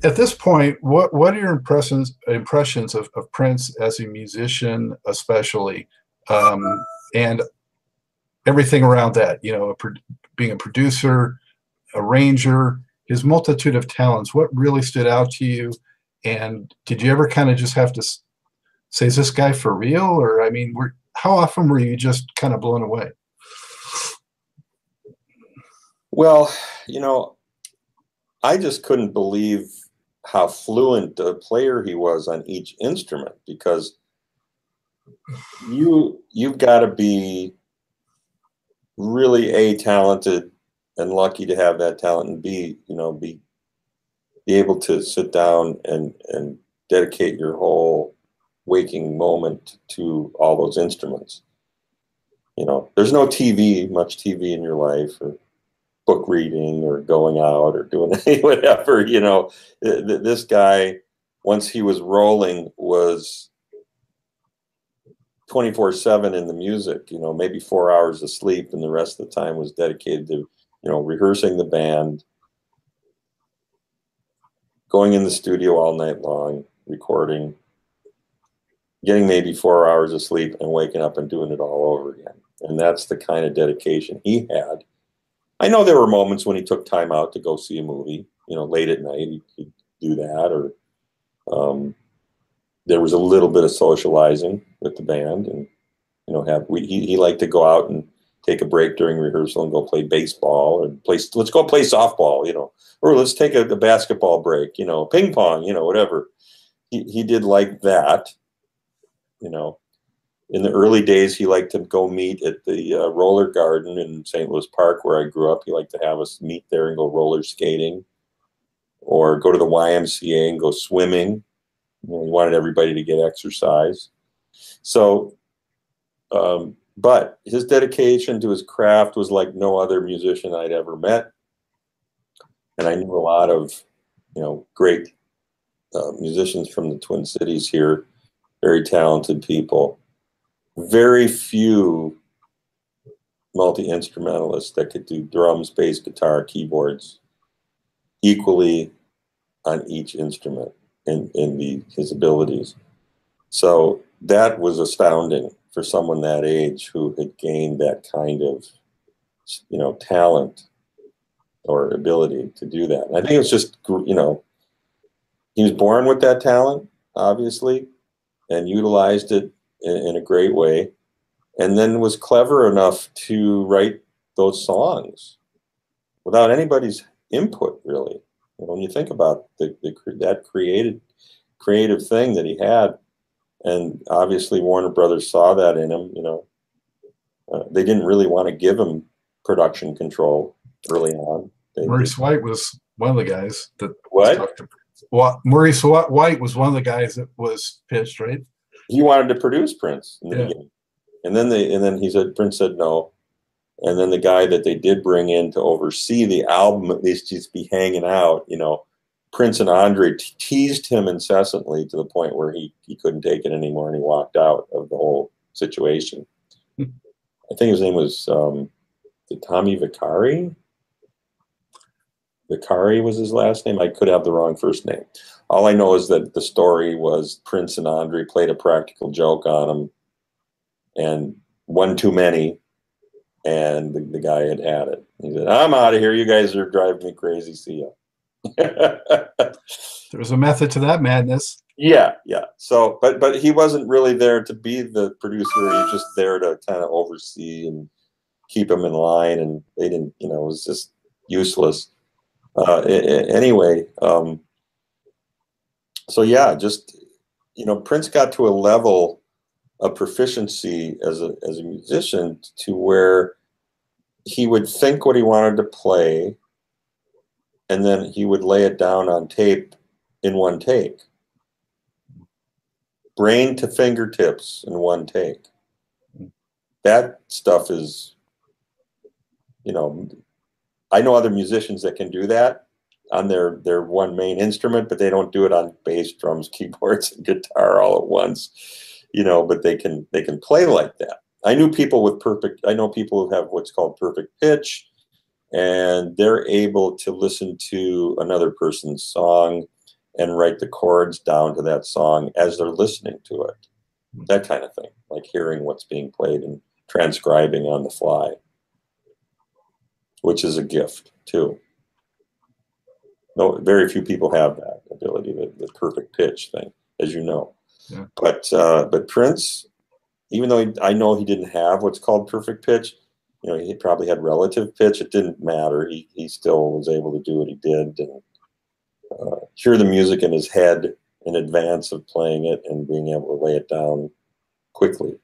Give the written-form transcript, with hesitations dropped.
At this point, what are your impressions of Prince as a musician, especially, um, and everything around that? You know, being a producer, arranger, his multitude of talents. What really stood out to you? And did you ever kind of just have to say, "Is this guy for real?" Or I mean, how often were you just kind of blown away? Well, you know, I just couldn't believe how fluent a player he was on each instrument, because you've got to be really talented and lucky to have that talent, and be able to sit down and dedicate your whole waking moment to all those instruments. You know, there's no much TV in your life, or book reading, or going out, or doing whatever. You know, this guy, once he was rolling, was 24/7 in the music. You know, maybe 4 hours of sleep, and the rest of the time was dedicated to, rehearsing the band, going in the studio all night long, recording, getting maybe 4 hours of sleep, and waking up and doing it all over again. And that's the kind of dedication he had. I know there were moments when he took time out to go see a movie, late at night. He'd do that, or there was a little bit of socializing with the band, and he liked to go out and take a break during rehearsal and go play baseball, or let's go play softball, or let's take a basketball break, ping pong, whatever. He did like that, In the early days, he liked to go meet at the roller garden in St. Louis Park, where I grew up. He liked to have us meet there and go roller skating, or go to the YMCA and go swimming. He wanted everybody to get exercise. So, but his dedication to his craft was like no other musician I'd ever met. And I knew a lot of, great musicians from the Twin Cities here, very talented people. Very few multi-instrumentalists that could do drums, bass, guitar, keyboards equally on each instrument in his abilities. So that was astounding for someone that age who had gained that kind of, talent or ability to do that. And I think it was just, he was born with that talent, obviously, and utilized it in a great way, and then was clever enough to write those songs without anybody's input, really. When you think about that creative thing that he had, and obviously Warner Brothers saw that in him. They didn't really want to give him production control early on. Maurice White was one of the guys that what? Maurice White was one of the guys that was pitched, right? He wanted to produce Prince in the beginning, and then Prince said no, and then the guy that they did bring in to oversee the album, at least just be hanging out, Prince and Andre teased him incessantly to the point where he couldn't take it anymore, and he walked out of the whole situation. I think his name was Tommy Vicari. Vicari was his last name. I could have the wrong first name. All I know is that the story was Prince and Andre played a practical joke on him, and one too many, and the guy had it. He said, "I'm out of here. You guys are driving me crazy. See ya." There was a method to that madness. Yeah. So, but he wasn't really there to be the producer. He was just there to kind of oversee and keep him in line, and they didn't, it was just useless. Anyway, so yeah, just, Prince got to a level of proficiency as a musician to where he would think what he wanted to play, and then he would lay it down on tape in one take. Brain to fingertips in one take. That stuff is, I know other musicians that can do that on their one main instrument, but they don't do it on bass, drums, keyboards, and guitar all at once, but they can play like that. I know people who have what's called perfect pitch, and they're able to listen to another person's song and write the chords down to that song as they're listening to it. That kind of thing, like hearing what's being played and transcribing on the fly, which is a gift too. No, very few people have that ability, the perfect pitch thing, as you know. Yeah. But Prince, even though I know he didn't have what's called perfect pitch, you know, he probably had relative pitch. It didn't matter. He still was able to do what he did and hear the music in his head in advance of playing it and being able to lay it down quickly.